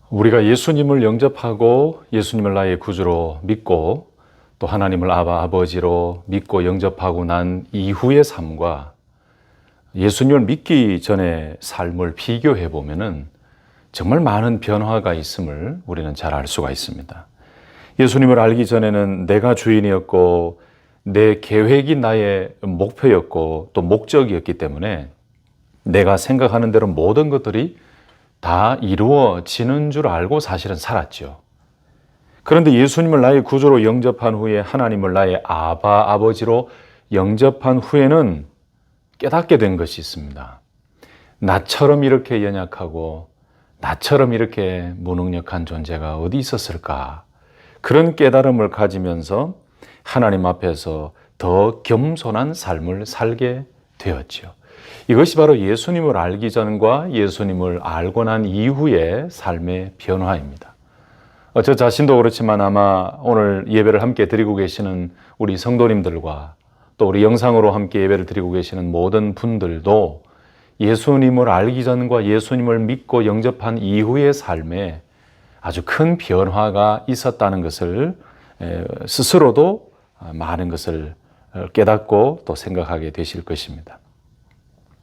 우리가 예수님을 영접하고 예수님을 나의 구주로 믿고 또 하나님을 아버지로 믿고 영접하고 난 이후의 삶과 예수님을 믿기 전의 삶을 비교해 보면은 정말 많은 변화가 있음을 우리는 잘 알 수가 있습니다. 예수님을 알기 전에는 내가 주인이었고 내 계획이 나의 목표였고 또 목적이었기 때문에 내가 생각하는 대로 모든 것들이 다 이루어지는 줄 알고 사실은 살았죠. 그런데 예수님을 나의 구주로 영접한 후에 하나님을 나의 아버지로 영접한 후에는 깨닫게 된 것이 있습니다. 나처럼 이렇게 연약하고 나처럼 이렇게 무능력한 존재가 어디 있었을까? 그런 깨달음을 가지면서 하나님 앞에서 더 겸손한 삶을 살게 되었죠. 이것이 바로 예수님을 알기 전과 예수님을 알고 난 이후의 삶의 변화입니다. 저 자신도 그렇지만 아마 오늘 예배를 함께 드리고 계시는 우리 성도님들과 또 우리 영상으로 함께 예배를 드리고 계시는 모든 분들도 예수님을 알기 전과 예수님을 믿고 영접한 이후의 삶에 아주 큰 변화가 있었다는 것을 스스로도 많은 것을 깨닫고 또 생각하게 되실 것입니다.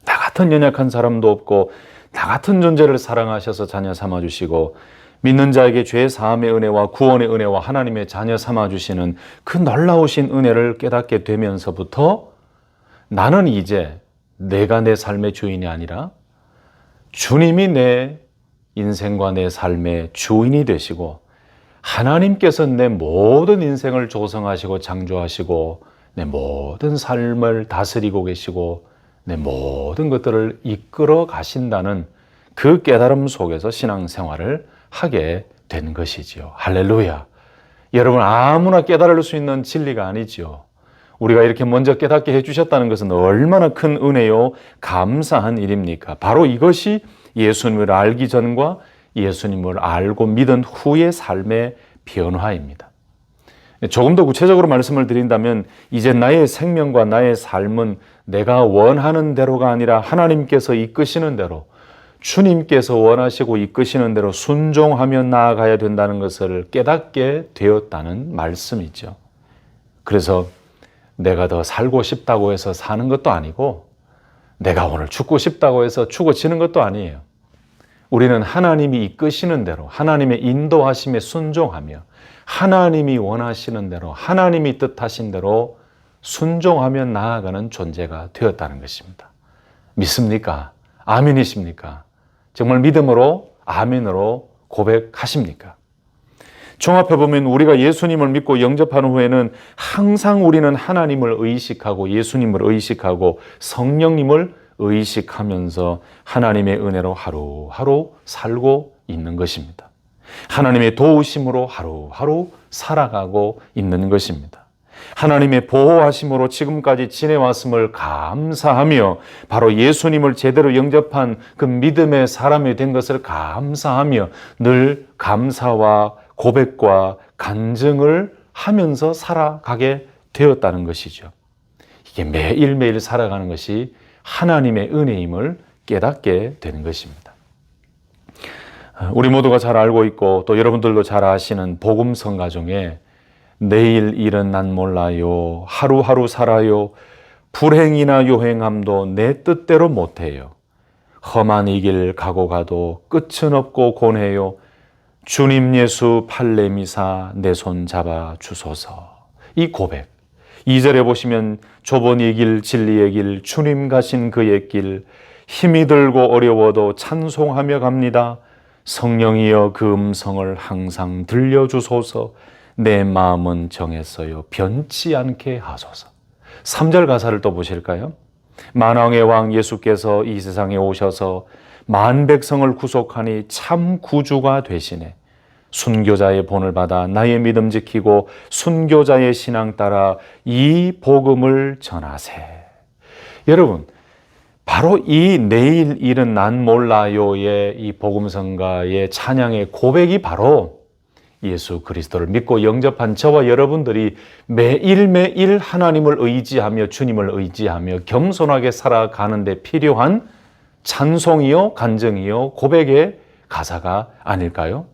나 같은 연약한 사람도 없고 나 같은 존재를 사랑하셔서 자녀 삼아주시고 믿는 자에게 죄 사함의 은혜와 구원의 은혜와 하나님의 자녀 삼아주시는 그 놀라우신 은혜를 깨닫게 되면서부터 나는 이제 내가 내 삶의 주인이 아니라 주님이 내 인생과 내 삶의 주인이 되시고 하나님께서 내 모든 인생을 조성하시고 창조하시고 내 모든 삶을 다스리고 계시고 내 모든 것들을 이끌어 가신다는 그 깨달음 속에서 신앙생활을 하게 된 것이지요. 할렐루야. 여러분, 아무나 깨달을 수 있는 진리가 아니지요. 우리가 이렇게 먼저 깨닫게 해주셨다는 것은 얼마나 큰 은혜요, 감사한 일입니까? 바로 이것이 예수님을 알기 전과 예수님을 알고 믿은 후의 삶의 변화입니다. 조금 더 구체적으로 말씀을 드린다면 이제 나의 생명과 나의 삶은 내가 원하는 대로가 아니라 하나님께서 이끄시는 대로 주님께서 원하시고 이끄시는 대로 순종하며 나아가야 된다는 것을 깨닫게 되었다는 말씀이죠. 그래서 내가 더 살고 싶다고 해서 사는 것도 아니고 내가 오늘 죽고 싶다고 해서 죽어지는 것도 아니에요. 우리는 하나님이 이끄시는 대로 하나님의 인도하심에 순종하며 하나님이 원하시는 대로 하나님이 뜻하신 대로 순종하며 나아가는 존재가 되었다는 것입니다. 믿습니까? 아멘이십니까? 정말 믿음으로 아멘으로 고백하십니까? 종합해보면 우리가 예수님을 믿고 영접한 후에는 항상 우리는 하나님을 의식하고 예수님을 의식하고 성령님을 의식하면서 하나님의 은혜로 하루하루 살고 있는 것입니다. 하나님의 도우심으로 하루하루 살아가고 있는 것입니다. 하나님의 보호하심으로 지금까지 지내왔음을 감사하며 바로 예수님을 제대로 영접한 그 믿음의 사람이 된 것을 감사하며 늘 감사와 고백과 간증을 하면서 살아가게 되었다는 것이죠. 이게 매일매일 살아가는 것이 하나님의 은혜임을 깨닫게 되는 것입니다. 우리 모두가 잘 알고 있고 또 여러분들도 잘 아시는 복음성가 중에 내일 일은 난 몰라요, 하루하루 살아요, 불행이나 요행함도 내 뜻대로 못해요, 험한 이 길 가고 가도 끝은 없고 고뇌요, 주님 예수 팔레미사 내 손 잡아 주소서. 이 고백 2절에 보시면 좁은 이 길 진리의 길 주님 가신 그의 길 힘이 들고 어려워도 찬송하며 갑니다. 성령이여 그 음성을 항상 들려주소서. 내 마음은 정했어요. 변치 않게 하소서. 3절 가사를 또 보실까요? 만왕의 왕 예수께서 이 세상에 오셔서 만 백성을 구속하니 참 구주가 되시네. 순교자의 본을 받아 나의 믿음 지키고 순교자의 신앙 따라 이 복음을 전하세. 여러분, 바로 이 내일 일은 난 몰라요의 이 복음성가의 찬양의 고백이 바로 예수 그리스도를 믿고 영접한 저와 여러분들이 매일매일 하나님을 의지하며 주님을 의지하며 겸손하게 살아가는 데 필요한 찬송이요, 간증이요, 고백의 가사가 아닐까요?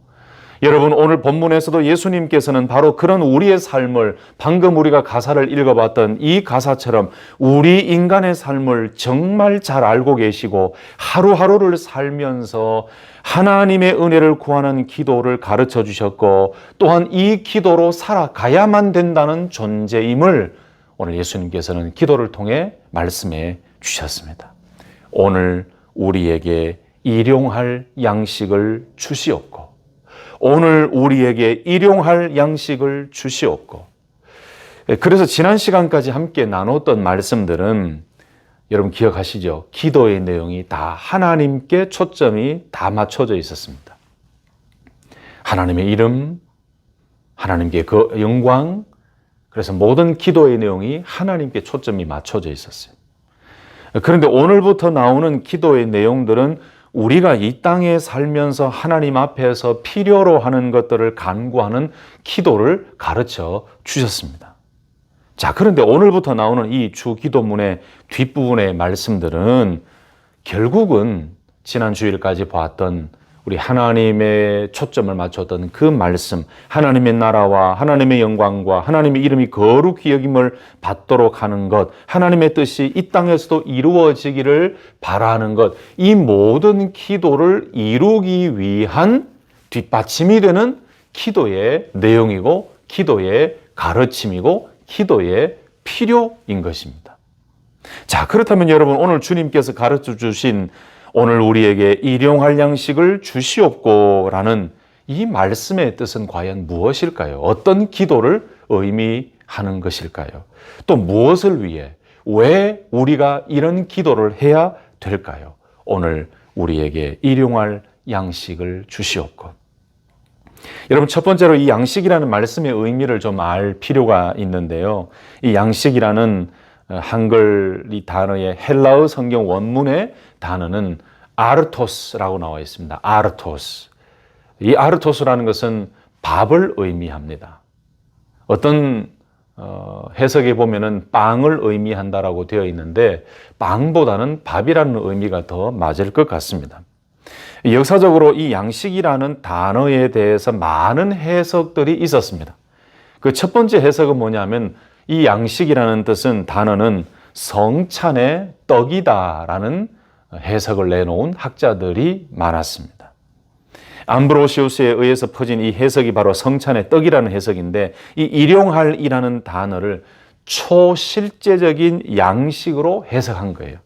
여러분, 오늘 본문에서도 예수님께서는 바로 그런 우리의 삶을, 방금 우리가 가사를 읽어봤던 이 가사처럼 우리 인간의 삶을 정말 잘 알고 계시고 하루하루를 살면서 하나님의 은혜를 구하는 기도를 가르쳐 주셨고, 또한 이 기도로 살아가야만 된다는 존재임을 오늘 예수님께서는 기도를 통해 말씀해 주셨습니다. 오늘 우리에게 일용할 양식을 주시옵고, 오늘 우리에게 일용할 양식을 주시옵고. 그래서 지난 시간까지 함께 나눴던 말씀들은 여러분 기억하시죠? 기도의 내용이 다 하나님께 초점이 다 맞춰져 있었습니다. 하나님의 이름, 하나님께 그 영광, 그래서 모든 기도의 내용이 하나님께 초점이 맞춰져 있었어요. 그런데 오늘부터 나오는 기도의 내용들은 우리가 이 땅에 살면서 하나님 앞에서 필요로 하는 것들을 간구하는 기도를 가르쳐 주셨습니다. 자, 그런데 오늘부터 나오는 이 주 기도문의 뒷부분의 말씀들은 결국은 지난 주일까지 봤던 우리 하나님의 초점을 맞췄던 그 말씀, 하나님의 나라와 하나님의 영광과 하나님의 이름이 거룩히 여김을 받도록 하는 것, 하나님의 뜻이 이 땅에서도 이루어지기를 바라는 것, 이 모든 기도를 이루기 위한 뒷받침이 되는 기도의 내용이고, 기도의 가르침이고, 기도의 필요인 것입니다. 자, 그렇다면 여러분, 오늘 주님께서 가르쳐 주신 오늘 우리에게 일용할 양식을 주시옵고라는 이 말씀의 뜻은 과연 무엇일까요? 어떤 기도를 의미하는 것일까요? 또 무엇을 위해, 왜 우리가 이런 기도를 해야 될까요? 오늘 우리에게 일용할 양식을 주시옵고. 여러분, 첫 번째로 이 양식이라는 말씀의 의미를 좀 알 필요가 있는데요. 이 양식이라는 한글 이 단어의 헬라어 성경 원문의 단어는 아르토스라고 나와 있습니다. 아르토스. 이 아르토스라는 것은 밥을 의미합니다. 어떤 해석에 보면은 빵을 의미한다라고 되어 있는데 빵보다는 밥이라는 의미가 더 맞을 것 같습니다. 역사적으로 이 양식이라는 단어에 대해서 많은 해석들이 있었습니다. 그 첫 번째 해석은 뭐냐면 이 양식이라는 뜻은 단어는 성찬의 떡이다라는 해석을 내놓은 학자들이 많았습니다. 암브로시우스에 의해서 퍼진 이 해석이 바로 성찬의 떡이라는 해석인데, 이 일용할이라는 단어를 초실제적인 양식으로 해석한 거예요.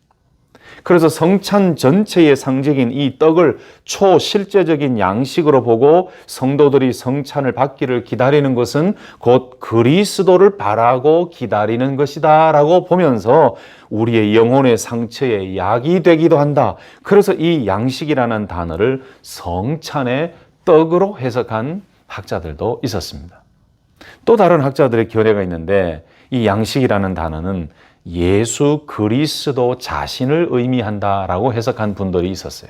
그래서 성찬 전체의 상징인 이 떡을 초실제적인 양식으로 보고 성도들이 성찬을 받기를 기다리는 것은 곧 그리스도를 바라고 기다리는 것이다 라고 보면서 우리의 영혼의 상처에 약이 되기도 한다. 그래서 이 양식이라는 단어를 성찬의 떡으로 해석한 학자들도 있었습니다. 또 다른 학자들의 견해가 있는데, 이 양식이라는 단어는 예수 그리스도 자신을 의미한다라고 해석한 분들이 있었어요.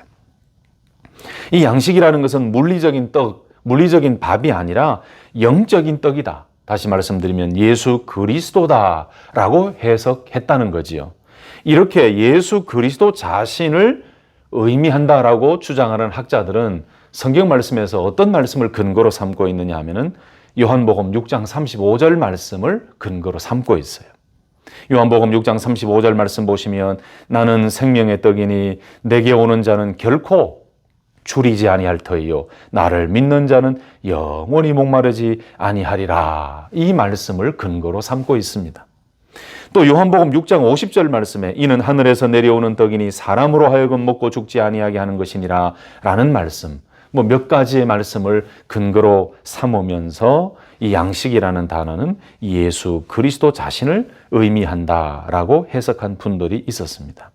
이 양식이라는 것은 물리적인 떡, 물리적인 밥이 아니라 영적인 떡이다. 다시 말씀드리면 예수 그리스도다라고 해석했다는 거지요. 이렇게 예수 그리스도 자신을 의미한다라고 주장하는 학자들은 성경 말씀에서 어떤 말씀을 근거로 삼고 있느냐 하면은 요한복음 6장 35절 말씀을 근거로 삼고 있어요. 요한복음 6장 35절 말씀 보시면 나는 생명의 떡이니 내게 오는 자는 결코 줄이지 아니할 터이요 나를 믿는 자는 영원히 목마르지 아니하리라. 이 말씀을 근거로 삼고 있습니다. 또 요한복음 6장 50절 말씀에 이는 하늘에서 내려오는 떡이니 사람으로 하여금 먹고 죽지 아니하게 하는 것이니라 라는 말씀, 몇 가지의 말씀을 근거로 삼으면서 이 양식이라는 단어는 예수 그리스도 자신을 의미한다라고 해석한 분들이 있었습니다.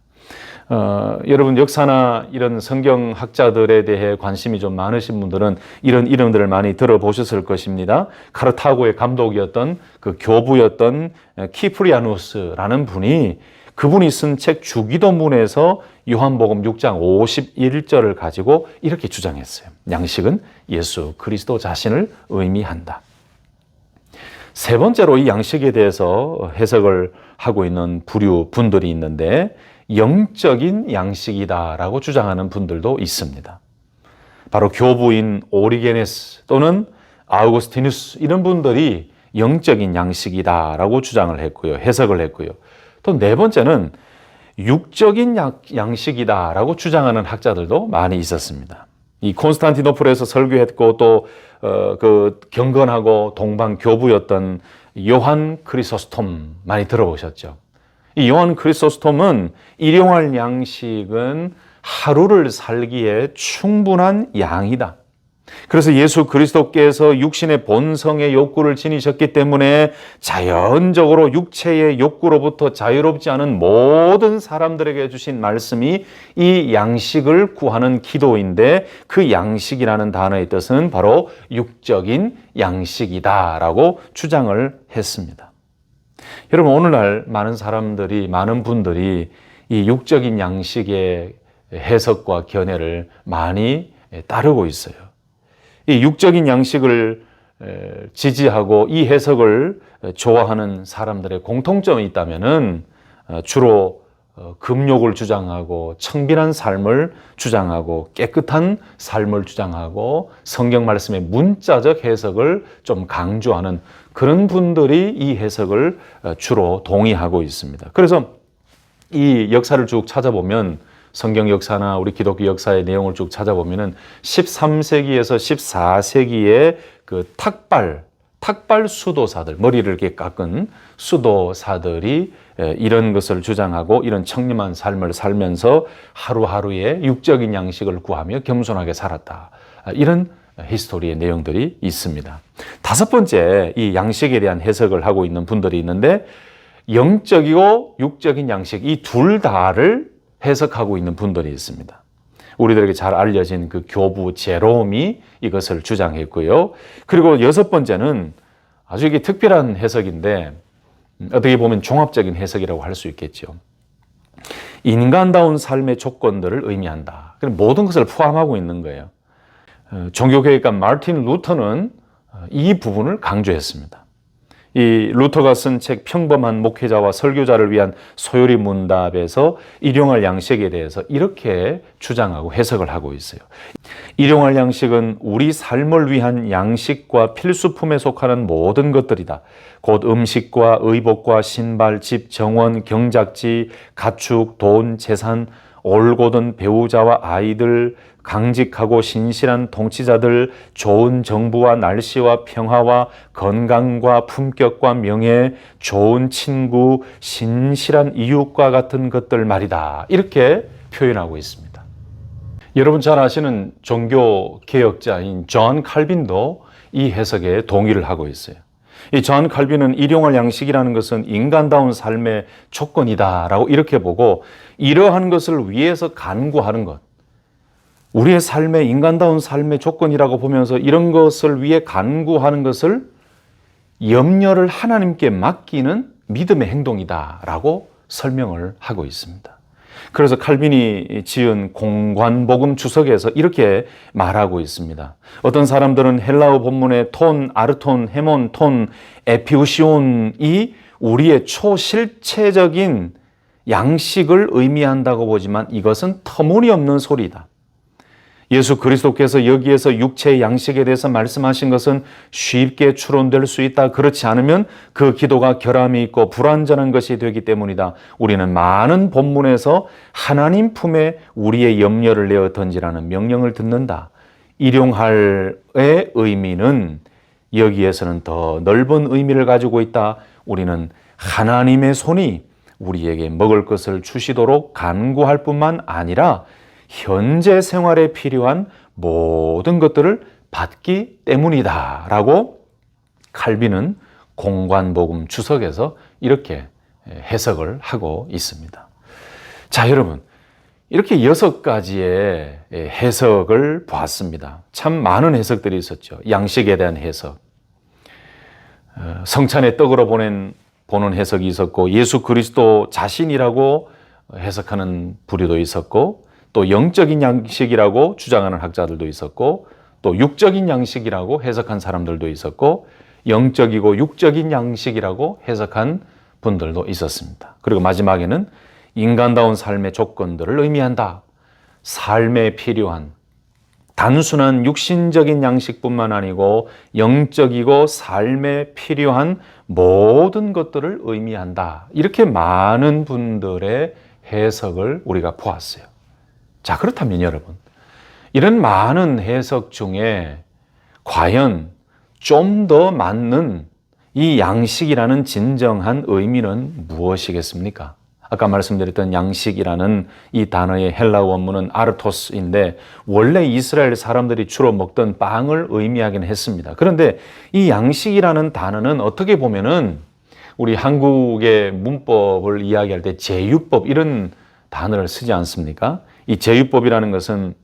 여러분, 역사나 이런 성경학자들에 대해 관심이 좀 많으신 분들은 이런 이름들을 많이 들어보셨을 것입니다. 카르타고의 감독이었던 그 교부였던 키프리아누스라는 그분이 쓴 책 주기도문에서 요한복음 6장 51절을 가지고 이렇게 주장했어요. 양식은 예수 그리스도 자신을 의미한다. 세 번째로 이 양식에 대해서 해석을 하고 있는 분들이 있는데 영적인 양식이다라고 주장하는 분들도 있습니다. 바로 교부인 오리게네스 또는 아우구스티누스 이런 분들이 영적인 양식이다라고 주장을 했고요. 해석을 했고요. 또 네 번째는 육적인 양식이다라고 주장하는 학자들도 많이 있었습니다. 이 콘스탄티노플에서 설교했고 또 그 경건하고 동방 교부였던 요한 크리소스톰 많이 들어보셨죠? 이 요한 크리소스톰은 일용할 양식은 하루를 살기에 충분한 양이다. 그래서 예수 그리스도께서 육신의 본성의 욕구를 지니셨기 때문에 자연적으로 육체의 욕구로부터 자유롭지 않은 모든 사람들에게 주신 말씀이 이 양식을 구하는 기도인데 그 양식이라는 단어의 뜻은 바로 육적인 양식이다라고 주장을 했습니다. 여러분 오늘날 많은 분들이 이 육적인 양식의 해석과 견해를 많이 따르고 있어요. 이 육적인 양식을 지지하고 이 해석을 좋아하는 사람들의 공통점이 있다면은 주로 금욕을 주장하고 청빈한 삶을 주장하고 깨끗한 삶을 주장하고 성경 말씀의 문자적 해석을 좀 강조하는 그런 분들이 이 해석을 주로 동의하고 있습니다. 그래서 이 역사를 쭉 찾아보면 성경 역사나 우리 기독교 역사의 내용을 쭉 찾아보면은 13세기에서 14세기의 그 탁발 수도사들, 머리를 이렇게 깎은 수도사들이 이런 것을 주장하고 이런 청렴한 삶을 살면서 하루하루의 육적인 양식을 구하며 겸손하게 살았다. 이런 히스토리의 내용들이 있습니다. 다섯 번째, 이 양식에 대한 해석을 하고 있는 분들이 있는데 영적이고 육적인 양식 이 둘 다를 해석하고 있는 분들이 있습니다. 우리들에게 잘 알려진 그 교부 제롬이 이것을 주장했고요. 그리고 여섯 번째는 아주 이게 특별한 해석인데 어떻게 보면 종합적인 해석이라고 할 수 있겠죠. 인간다운 삶의 조건들을 의미한다. 모든 것을 포함하고 있는 거예요. 종교개혁가 마르틴 루터는 이 부분을 강조했습니다. 이 루터가 쓴 책 평범한 목회자와 설교자를 위한 소요리 문답에서 일용할 양식에 대해서 이렇게 주장하고 해석을 하고 있어요. 일용할 양식은 우리 삶을 위한 양식과 필수품에 속하는 모든 것들이다. 곧 음식과 의복과 신발, 집, 정원, 경작지, 가축, 돈, 재산, 올곧은 배우자와 아이들, 강직하고 신실한 통치자들, 좋은 정부와 날씨와 평화와 건강과 품격과 명예, 좋은 친구, 신실한 이웃과 같은 것들 말이다. 이렇게 표현하고 있습니다. 여러분 잘 아시는 종교 개혁자인 존 칼빈도 이 해석에 동의를 하고 있어요. 이 존 칼빈은 일용할 양식이라는 것은 인간다운 삶의 조건이다라고 이렇게 보고 이러한 것을 위해서 간구하는 것, 우리의 삶의 인간다운 삶의 조건이라고 보면서 이런 것을 위해 간구하는 것을 염려를 하나님께 맡기는 믿음의 행동이다라고 설명을 하고 있습니다. 그래서 칼빈이 지은 공관복음 주석에서 이렇게 말하고 있습니다. 어떤 사람들은 헬라어 본문의 톤, 아르톤, 헤몬, 톤, 에피우시온이 우리의 초실체적인 양식을 의미한다고 보지만 이것은 터무니없는 소리다. 예수 그리스도께서 여기에서 육체의 양식에 대해서 말씀하신 것은 쉽게 추론될 수 있다. 그렇지 않으면 그 기도가 결함이 있고 불완전한 것이 되기 때문이다. 우리는 많은 본문에서 하나님 품에 우리의 염려를 내어 던지라는 명령을 듣는다. 일용할의 의미는 여기에서는 더 넓은 의미를 가지고 있다. 우리는 하나님의 손이 우리에게 먹을 것을 주시도록 간구할 뿐만 아니라 현재 생활에 필요한 모든 것들을 받기 때문이다 라고 칼빈은 공관복음 주석에서 이렇게 해석을 하고 있습니다. 자, 여러분 이렇게 6가지의 해석을 보았습니다. 참 많은 해석들이 있었죠. 양식에 대한 해석, 성찬의 떡으로 보는 해석이 있었고 예수 그리스도 자신이라고 해석하는 부류도 있었고 또 영적인 양식이라고 주장하는 학자들도 있었고 또 육적인 양식이라고 해석한 사람들도 있었고 영적이고 육적인 양식이라고 해석한 분들도 있었습니다. 그리고 마지막에는 인간다운 삶의 조건들을 의미한다. 삶에 필요한 단순한 육신적인 양식뿐만 아니고 영적이고 삶에 필요한 모든 것들을 의미한다. 이렇게 많은 분들의 해석을 우리가 보았어요. 자, 그렇다면 여러분, 이런 많은 해석 중에 과연 좀 더 맞는 이 양식이라는 진정한 의미는 무엇이겠습니까? 아까 말씀드렸던 양식이라는 이 단어의 헬라 원문은 아르토스인데 원래 이스라엘 사람들이 주로 먹던 빵을 의미하긴 했습니다. 그런데 이 양식이라는 단어는 어떻게 보면은 우리 한국의 문법을 이야기할 때 제유법 이런 단어를 쓰지 않습니까? 이 제유법이라는 것은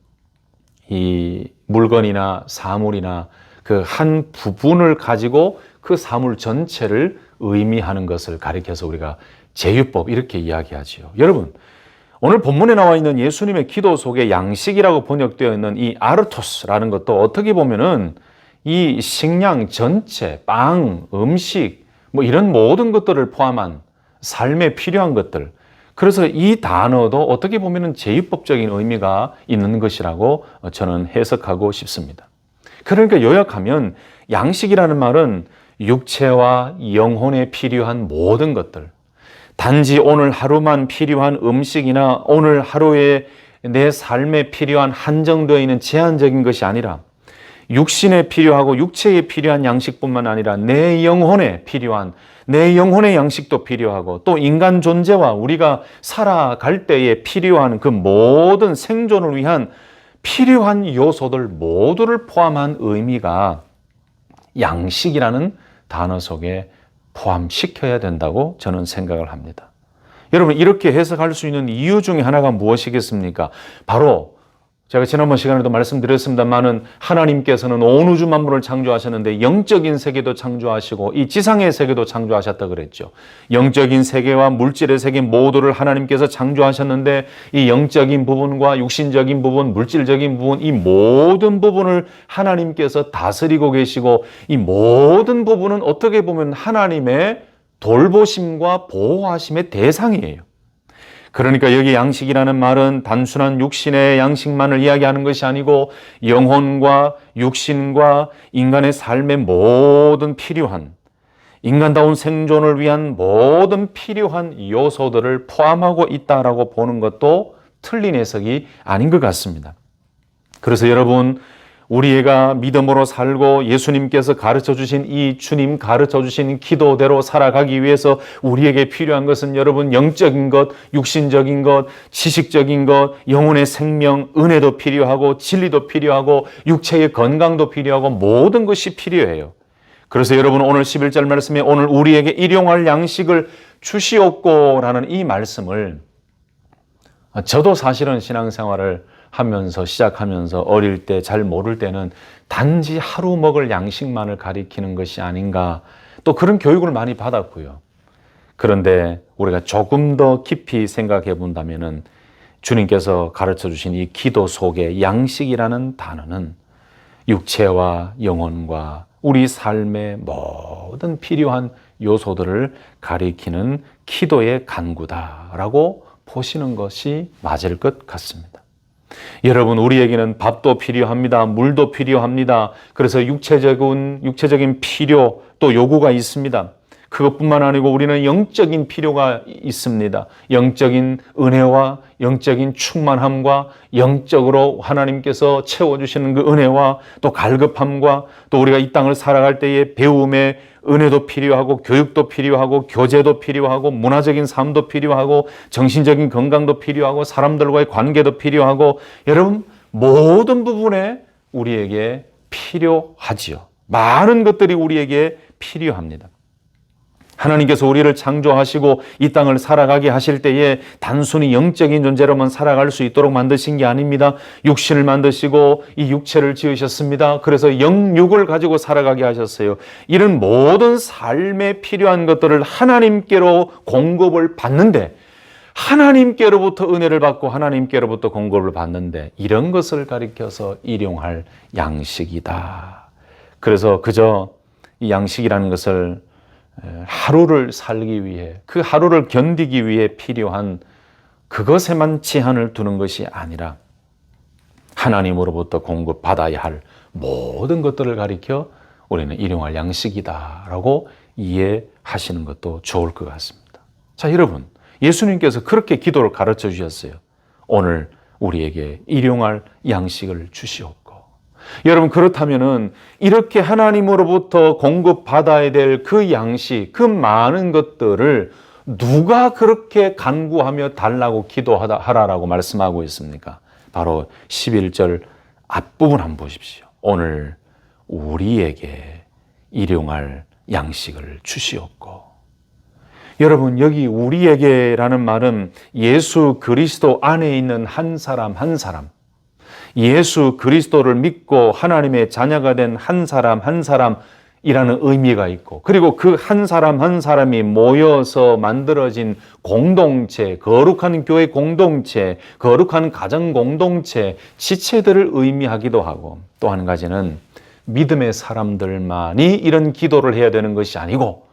이 물건이나 사물이나 그 한 부분을 가지고 그 사물 전체를 의미하는 것을 가리켜서 우리가 제유법 이렇게 이야기하지요. 여러분, 오늘 본문에 나와 있는 예수님의 기도 속에 양식이라고 번역되어 있는 이 아르토스라는 것도 어떻게 보면은 이 식량 전체, 빵, 음식 뭐 이런 모든 것들을 포함한 삶에 필요한 것들. 그래서 이 단어도 어떻게 보면은 제유법적인 의미가 있는 것이라고 저는 해석하고 싶습니다. 그러니까 요약하면 양식이라는 말은 육체와 영혼에 필요한 모든 것들, 단지 오늘 하루만 필요한 음식이나 오늘 하루에 내 삶에 필요한 한정되어 있는 제한적인 것이 아니라 육신에 필요하고 육체에 필요한 양식뿐만 아니라 내 영혼에 필요한 내 영혼의 양식도 필요하고 또 인간 존재와 우리가 살아갈 때에 필요한 그 모든 생존을 위한 필요한 요소들 모두를 포함한 의미가 양식이라는 단어 속에 포함시켜야 된다고 저는 생각을 합니다. 여러분, 이렇게 해석할 수 있는 이유 중에 하나가 무엇이겠습니까? 바로 제가 지난번 시간에도 말씀드렸습니다만은 하나님께서는 온 우주 만물을 창조하셨는데 영적인 세계도 창조하시고 이 지상의 세계도 창조하셨다 그랬죠. 영적인 세계와 물질의 세계 모두를 하나님께서 창조하셨는데 이 영적인 부분과 육신적인 부분, 물질적인 부분 이 모든 부분을 하나님께서 다스리고 계시고 이 모든 부분은 어떻게 보면 하나님의 돌보심과 보호하심의 대상이에요. 그러니까 여기 양식이라는 말은 단순한 육신의 양식만을 이야기하는 것이 아니고 영혼과 육신과 인간의 삶의 모든 필요한 인간다운 생존을 위한 모든 필요한 요소들을 포함하고 있다라고 보는 것도 틀린 해석이 아닌 것 같습니다. 그래서 여러분, 우리가 믿음으로 살고 예수님께서 가르쳐 주신 이 주님 가르쳐 주신 기도대로 살아가기 위해서 우리에게 필요한 것은 여러분 영적인 것, 육신적인 것, 지식적인 것, 영혼의 생명, 은혜도 필요하고 진리도 필요하고 육체의 건강도 필요하고 모든 것이 필요해요. 그래서 여러분 오늘 11절 말씀에 오늘 우리에게 일용할 양식을 주시옵고라는 이 말씀을 저도 사실은 신앙생활을 하면서 시작하면서 어릴 때 잘 모를 때는 단지 하루 먹을 양식만을 가리키는 것이 아닌가 또 그런 교육을 많이 받았고요. 그런데 우리가 조금 더 깊이 생각해 본다면은 주님께서 가르쳐 주신 이 기도 속에 양식이라는 단어는 육체와 영혼과 우리 삶의 모든 필요한 요소들을 가리키는 기도의 간구다라고 보시는 것이 맞을 것 같습니다. 여러분, 우리에게는 밥도 필요합니다. 물도 필요합니다. 그래서 육체적인 필요 또 요구가 있습니다. 그것뿐만 아니고 우리는 영적인 필요가 있습니다. 영적인 은혜와 영적인 충만함과 영적으로 하나님께서 채워주시는 그 은혜와 또 갈급함과 또 우리가 이 땅을 살아갈 때의 배움의 은혜도 필요하고 교육도 필요하고 교제도 필요하고 문화적인 삶도 필요하고 정신적인 건강도 필요하고 사람들과의 관계도 필요하고 여러분 모든 부분에 우리에게 필요하지요. 많은 것들이 우리에게 필요합니다. 하나님께서 우리를 창조하시고 이 땅을 살아가게 하실 때에 단순히 영적인 존재로만 살아갈 수 있도록 만드신 게 아닙니다. 육신을 만드시고 이 육체를 지으셨습니다. 그래서 영육을 가지고 살아가게 하셨어요. 이런 모든 삶에 필요한 것들을 하나님께로 공급을 받는데 하나님께로부터 은혜를 받고 하나님께로부터 공급을 받는데 이런 것을 가리켜서 일용할 양식이다. 그래서 그저 이 양식이라는 것을 하루를 살기 위해 그 하루를 견디기 위해 필요한 그것에만 제한을 두는 것이 아니라 하나님으로부터 공급받아야 할 모든 것들을 가리켜 우리는 일용할 양식이다라고 이해하시는 것도 좋을 것 같습니다. 자, 여러분, 예수님께서 그렇게 기도를 가르쳐 주셨어요. 오늘 우리에게 일용할 양식을 주시옵고. 여러분, 그렇다면은 이렇게 하나님으로부터 공급받아야 될 그 양식, 그 많은 것들을 누가 그렇게 간구하며 달라고 기도하라라고 말씀하고 있습니까? 바로 11절 앞부분 한번 보십시오. 오늘 우리에게 일용할 양식을 주시옵고. 여러분, 여기 우리에게라는 말은 예수 그리스도 안에 있는 한 사람 한 사람, 예수 그리스도를 믿고 하나님의 자녀가 된 한 사람 한 사람이라는 의미가 있고, 그리고 그 한 사람 한 사람이 모여서 만들어진 공동체, 거룩한 교회 공동체, 거룩한 가정 공동체, 지체들을 의미하기도 하고, 또 한 가지는 믿음의 사람들만이 이런 기도를 해야 되는 것이 아니고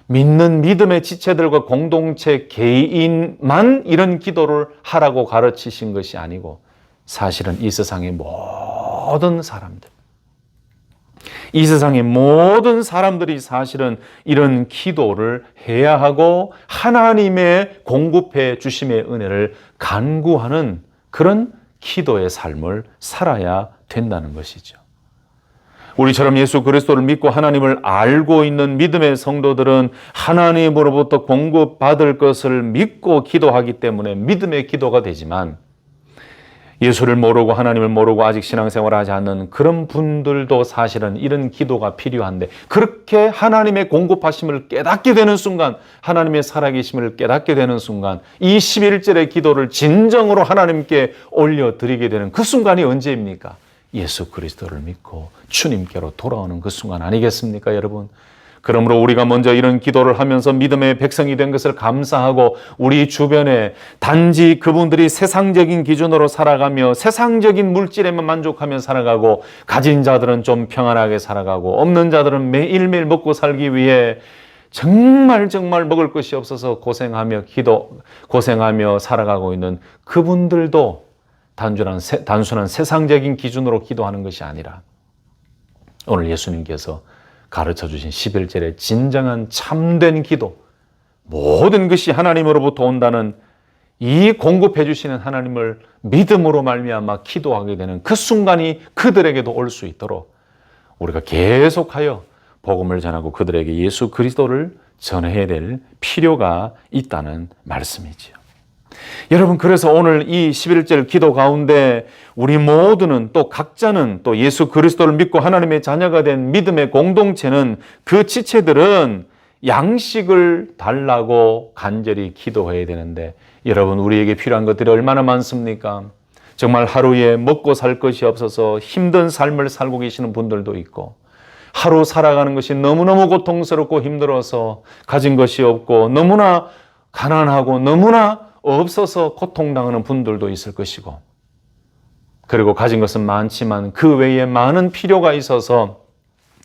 믿는 믿음의 지체들과 공동체 개인만 이런 기도를 하라고 가르치신 것이 아니고 사실은 이 세상의 모든 사람들, 이 세상의 모든 사람들이 사실은 이런 기도를 해야 하고 하나님의 공급해 주심의 은혜를 간구하는 그런 기도의 삶을 살아야 된다는 것이죠. 우리처럼 예수 그리스도를 믿고 하나님을 알고 있는 믿음의 성도들은 하나님으로부터 공급받을 것을 믿고 기도하기 때문에 믿음의 기도가 되지만, 예수를 모르고 하나님을 모르고 아직 신앙생활을 하지 않는 그런 분들도 사실은 이런 기도가 필요한데, 그렇게 하나님의 공급하심을 깨닫게 되는 순간, 하나님의 살아계심을 깨닫게 되는 순간, 이 11절의 기도를 진정으로 하나님께 올려드리게 되는 그 순간이 언제입니까? 예수 그리스도를 믿고 주님께로 돌아오는 그 순간 아니겠습니까, 여러분? 그러므로 우리가 먼저 이런 기도를 하면서 믿음의 백성이 된 것을 감사하고, 우리 주변에 단지 그분들이 세상적인 기준으로 살아가며 세상적인 물질에만 만족하며 살아가고, 가진 자들은 좀 평안하게 살아가고, 없는 자들은 매일매일 먹고 살기 위해 정말 먹을 것이 없어서 고생하며 살아가고 있는 그분들도 단순한 세상적인 기준으로 기도하는 것이 아니라, 오늘 예수님께서 가르쳐 주신 11절의 진정한 참된 기도, 모든 것이 하나님으로부터 온다는 이 공급해 주시는 하나님을 믿음으로 말미암아 기도하게 되는 그 순간이 그들에게도 올 수 있도록 우리가 계속하여 복음을 전하고 그들에게 예수 그리스도를 전해야 될 필요가 있다는 말씀이지요. 여러분, 그래서 오늘 이 11절 기도 가운데 우리 모두는, 또 각자는, 또 예수 그리스도를 믿고 하나님의 자녀가 된 믿음의 공동체는, 그 지체들은 양식을 달라고 간절히 기도해야 되는데, 여러분, 우리에게 필요한 것들이 얼마나 많습니까? 정말 하루에 먹고 살 것이 없어서 힘든 삶을 살고 계시는 분들도 있고, 하루 살아가는 것이 너무너무 고통스럽고 힘들어서 가진 것이 없고, 너무나 가난하고 너무나 없어서 고통당하는 분들도 있을 것이고, 그리고 가진 것은 많지만 그 외에 많은 필요가 있어서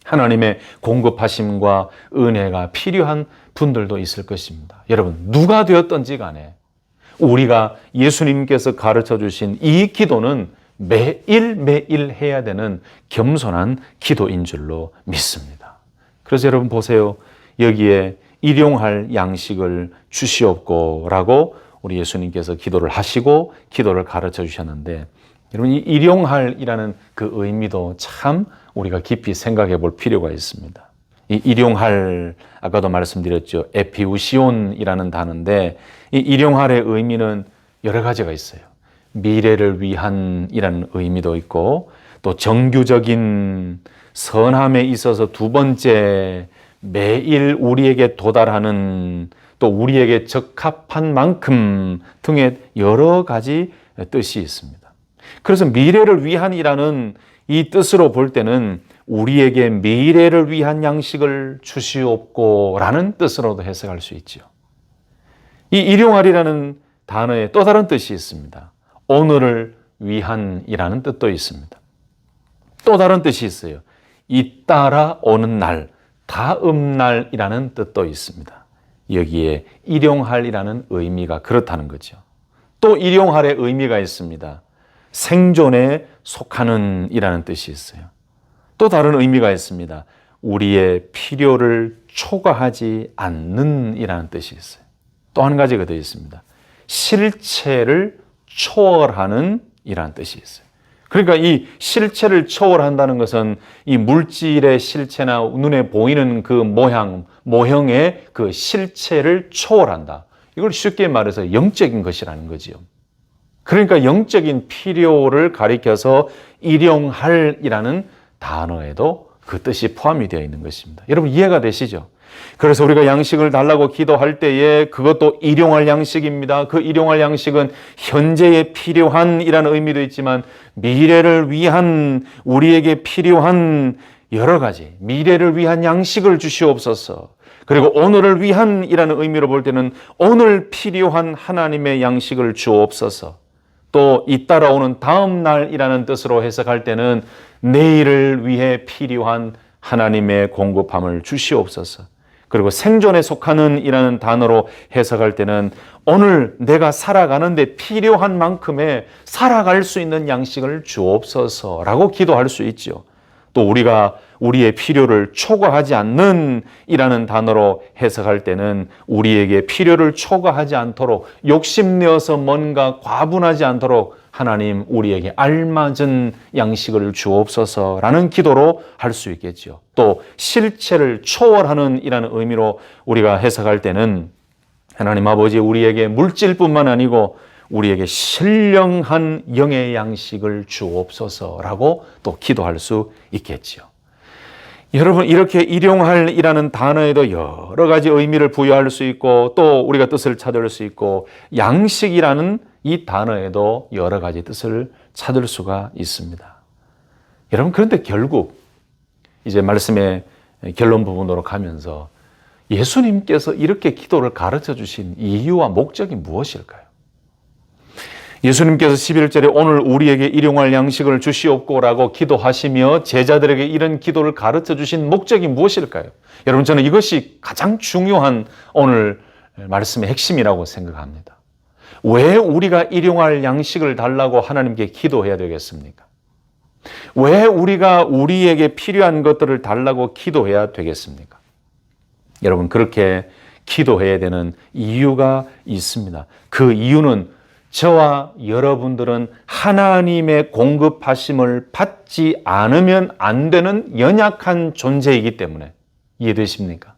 하나님의 공급하심과 은혜가 필요한 분들도 있을 것입니다. 여러분, 누가 되었든지 간에 우리가 예수님께서 가르쳐 주신 이 기도는 매일매일 해야 되는 겸손한 기도인 줄로 믿습니다. 그래서 여러분 보세요. 여기에 일용할 양식을 주시옵고 라고 우리 예수님께서 기도를 하시고 기도를 가르쳐 주셨는데, 여러분, 이 일용할이라는 그 의미도 참 우리가 깊이 생각해 볼 필요가 있습니다. 이 일용할, 아까도 말씀드렸죠. 에피우시온이라는 단어인데, 이 일용할의 의미는 여러 가지가 있어요. 미래를 위한이라는 의미도 있고, 또 정규적인 선함에 있어서 두 번째, 매일 우리에게 도달하는, 또 우리에게 적합한 만큼 등의 여러 가지 뜻이 있습니다. 그래서 미래를 위한이라는 이 뜻으로 볼 때는 우리에게 미래를 위한 양식을 주시옵고 라는 뜻으로도 해석할 수 있죠. 이 일용할이라는 단어에 또 다른 뜻이 있습니다. 오늘을 위한이라는 뜻도 있습니다. 또 다른 뜻이 있어요. 잇따라 오는 날, 다음 날이라는 뜻도 있습니다. 여기에 일용할이라는 의미가 그렇다는 거죠. 또 일용할의 의미가 있습니다. 생존에 속하는 이라는 뜻이 있어요. 또 다른 의미가 있습니다. 우리의 필요를 초과하지 않는 이라는 뜻이 있어요. 또 한 가지가 더 있습니다. 실체를 초월하는 이라는 뜻이 있어요. 그러니까 이 실체를 초월한다는 것은 이 물질의 실체나 눈에 보이는 그 모형의 그 실체를 초월한다. 이걸 쉽게 말해서 영적인 것이라는 거지요. 그러니까 영적인 필요를 가리켜서 일용할이라는 단어에도 그 뜻이 포함이 되어 있는 것입니다. 여러분 이해가 되시죠? 그래서 우리가 양식을 달라고 기도할 때에 그것도 일용할 양식입니다. 그 일용할 양식은 현재에 필요한 이라는 의미도 있지만 미래를 위한, 우리에게 필요한 여러 가지 미래를 위한 양식을 주시옵소서. 그리고 오늘을 위한 이라는 의미로 볼 때는 오늘 필요한 하나님의 양식을 주옵소서. 또 잇따라오는 다음 날이라는 뜻으로 해석할 때는 내일을 위해 필요한 하나님의 공급함을 주시옵소서. 그리고 생존에 속하는 이라는 단어로 해석할 때는 오늘 내가 살아가는데 필요한 만큼의 살아갈 수 있는 양식을 주옵소서라고 기도할 수 있죠. 또 우리가 우리의 필요를 초과하지 않는 이라는 단어로 해석할 때는 우리에게 필요를 초과하지 않도록 욕심내어서 뭔가 과분하지 않도록 하나님 우리에게 알맞은 양식을 주옵소서라는 기도로 할 수 있겠죠. 또 실체를 초월하는 이라는 의미로 우리가 해석할 때는 하나님 아버지 우리에게 물질뿐만 아니고 우리에게 신령한 영의 양식을 주옵소서라고 또 기도할 수 있겠지요. 여러분 이렇게 일용할이라는 단어에도 여러 가지 의미를 부여할 수 있고 또 우리가 뜻을 찾을 수 있고 양식이라는 이 단어에도 여러 가지 뜻을 찾을 수가 있습니다. 여러분 그런데 결국 이제 말씀의 결론 부분으로 가면서 예수님께서 이렇게 기도를 가르쳐 주신 이유와 목적이 무엇일까요? 예수님께서 11절에 오늘 우리에게 일용할 양식을 주시옵고라고 기도하시며 제자들에게 이런 기도를 가르쳐 주신 목적이 무엇일까요? 여러분 저는 이것이 가장 중요한 오늘 말씀의 핵심이라고 생각합니다. 왜 우리가 일용할 양식을 달라고 하나님께 기도해야 되겠습니까? 왜 우리가 우리에게 필요한 것들을 달라고 기도해야 되겠습니까? 여러분 그렇게 기도해야 되는 이유가 있습니다. 그 이유는 저와 여러분들은 하나님의 공급하심을 받지 않으면 안 되는 연약한 존재이기 때문에 이해되십니까?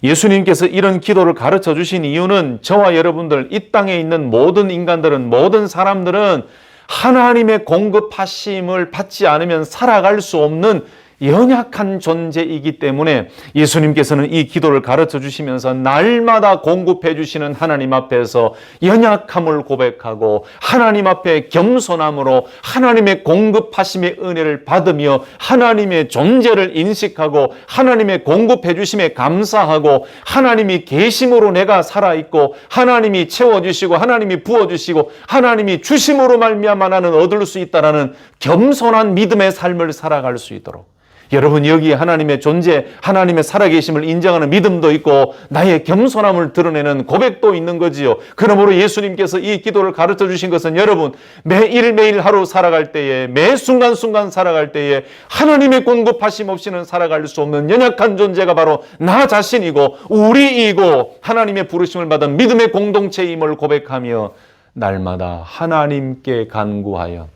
예수님께서 이런 기도를 가르쳐 주신 이유는 저와 여러분들 이 땅에 있는 모든 인간들은 모든 사람들은 하나님의 공급하심을 받지 않으면 살아갈 수 없는 연약한 존재이기 때문에 예수님께서는 이 기도를 가르쳐 주시면서 날마다 공급해 주시는 하나님 앞에서 연약함을 고백하고 하나님 앞에 겸손함으로 하나님의 공급하심의 은혜를 받으며 하나님의 존재를 인식하고 하나님의 공급해 주심에 감사하고 하나님이 계심으로 내가 살아있고 하나님이 채워주시고 하나님이 부어주시고 하나님이 주심으로 말미암아 나는 얻을 수 있다라는 겸손한 믿음의 삶을 살아갈 수 있도록 여러분 여기 하나님의 존재, 하나님의 살아계심을 인정하는 믿음도 있고 나의 겸손함을 드러내는 고백도 있는 거지요. 그러므로 예수님께서 이 기도를 가르쳐 주신 것은 여러분 매일매일 하루 살아갈 때에 매 순간순간 살아갈 때에 하나님의 공급하심 없이는 살아갈 수 없는 연약한 존재가 바로 나 자신이고 우리이고 하나님의 부르심을 받은 믿음의 공동체임을 고백하며 날마다 하나님께 간구하여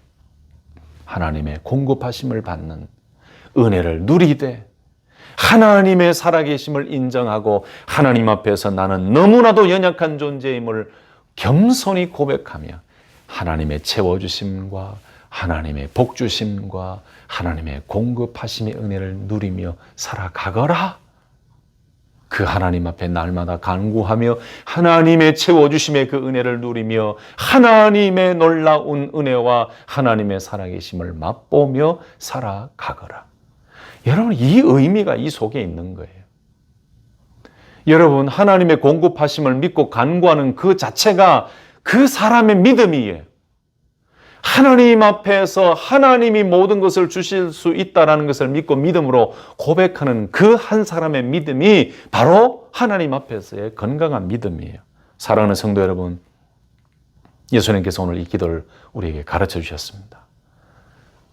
하나님의 공급하심을 받는 은혜를 누리되 하나님의 살아계심을 인정하고 하나님 앞에서 나는 너무나도 연약한 존재임을 겸손히 고백하며 하나님의 채워주심과 하나님의 복주심과 하나님의 공급하심의 은혜를 누리며 살아가거라. 그 하나님 앞에 날마다 간구하며 하나님의 채워주심의 그 은혜를 누리며 하나님의 놀라운 은혜와 하나님의 살아계심을 맛보며 살아가거라. 여러분 이 의미가 이 속에 있는 거예요. 여러분 하나님의 공급하심을 믿고 간구하는 그 자체가 그 사람의 믿음이에요. 하나님 앞에서 하나님이 모든 것을 주실 수 있다는 것을 믿고 믿음으로 고백하는 그 한 사람의 믿음이 바로 하나님 앞에서의 건강한 믿음이에요. 사랑하는 성도 여러분, 예수님께서 오늘 이 기도를 우리에게 가르쳐 주셨습니다.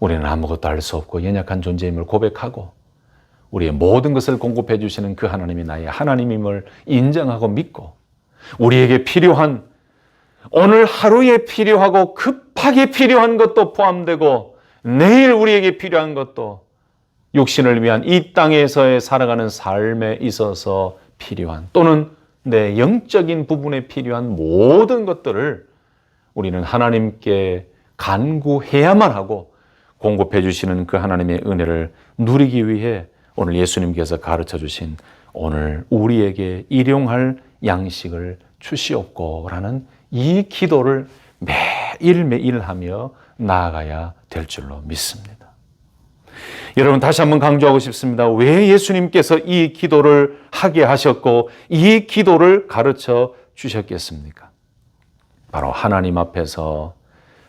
우리는 아무것도 할 수 없고 연약한 존재임을 고백하고 우리의 모든 것을 공급해 주시는 그 하나님이 나의 하나님임을 인정하고 믿고 우리에게 필요한 오늘 하루에 필요하고 급하게 필요한 것도 포함되고 내일 우리에게 필요한 것도 육신을 위한 이 땅에서의 살아가는 삶에 있어서 필요한 또는 내 영적인 부분에 필요한 모든 것들을 우리는 하나님께 간구해야만 하고 공급해 주시는 그 하나님의 은혜를 누리기 위해 오늘 예수님께서 가르쳐 주신 오늘 우리에게 일용할 양식을 주시옵고라는 이 기도를 매일매일 하며 나아가야 될 줄로 믿습니다. 여러분, 다시 한번 강조하고 싶습니다. 왜 예수님께서 이 기도를 하게 하셨고 이 기도를 가르쳐 주셨겠습니까? 바로 하나님 앞에서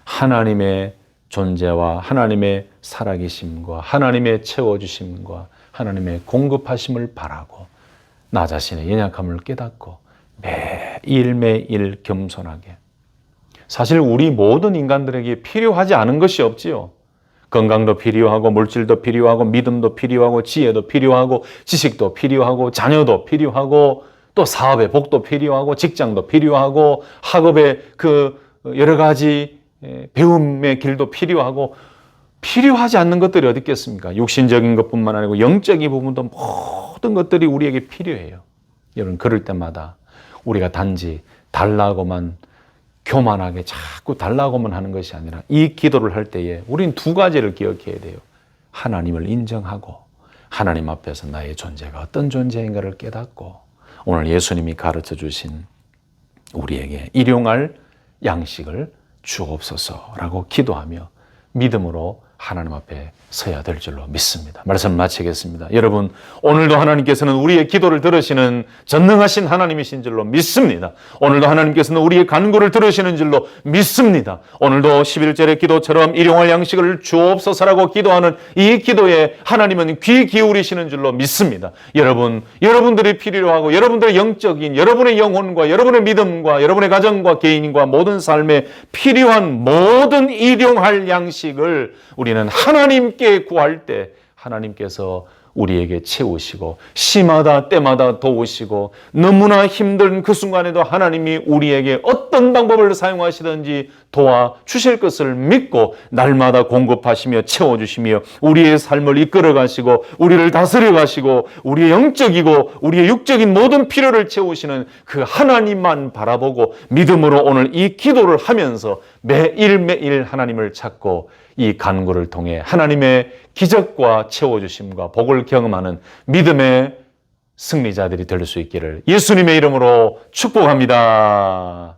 하나님의 존재와 하나님의 살아계심과 하나님의 채워주심과 하나님의 공급하심을 바라고 나 자신의 연약함을 깨닫고 매일매일 겸손하게. 사실 우리 모든 인간들에게 필요하지 않은 것이 없지요. 건강도 필요하고 물질도 필요하고 믿음도 필요하고 지혜도 필요하고 지식도 필요하고 자녀도 필요하고 또 사업의 복도 필요하고 직장도 필요하고 학업의 그 여러 가지 배움의 길도 필요하고 필요하지 않는 것들이 어디 있겠습니까? 육신적인 것뿐만 아니고 영적인 부분도 모든 것들이 우리에게 필요해요. 여러분, 그럴 때마다 우리가 단지 달라고만 교만하게 자꾸 달라고만 하는 것이 아니라 이 기도를 할 때에 우리는 두 가지를 기억해야 돼요. 하나님을 인정하고 하나님 앞에서 나의 존재가 어떤 존재인가를 깨닫고 오늘 예수님이 가르쳐 주신 우리에게 일용할 양식을 주옵소서라고 기도하며 믿음으로 하나님 앞에 서야 될 줄로 믿습니다. 말씀 마치겠습니다. 여러분, 오늘도 하나님께서는 우리의 기도를 들으시는 전능하신 하나님이신 줄로 믿습니다. 오늘도 하나님께서는 우리의 간구를 들으시는 줄로 믿습니다. 오늘도 11절의 기도처럼 일용할 양식을 주옵소서라고 기도하는 이 기도에 하나님은 귀 기울이시는 줄로 믿습니다. 여러분들이 필요로 하고 여러분들의 영적인 여러분의 영혼과 여러분의 믿음과 여러분의 가정과 개인과 모든 삶에 필요한 모든 일용할 양식을 우리는 하나님께 구할 때 하나님께서 우리에게 채우시고 시마다 때마다 도우시고 너무나 힘든 그 순간에도 하나님이 우리에게 어떤 방법을 사용하시든지 도와주실 것을 믿고 날마다 공급하시며 채워주시며 우리의 삶을 이끌어 가시고 우리를 다스려 가시고 우리의 영적이고 우리의 육적인 모든 필요를 채우시는 그 하나님만 바라보고 믿음으로 오늘 이 기도를 하면서 매일매일 하나님을 찾고 이 간구를 통해 하나님의 기적과 채워주심과 복을 경험하는 믿음의 승리자들이 될 수 있기를 예수님의 이름으로 축복합니다.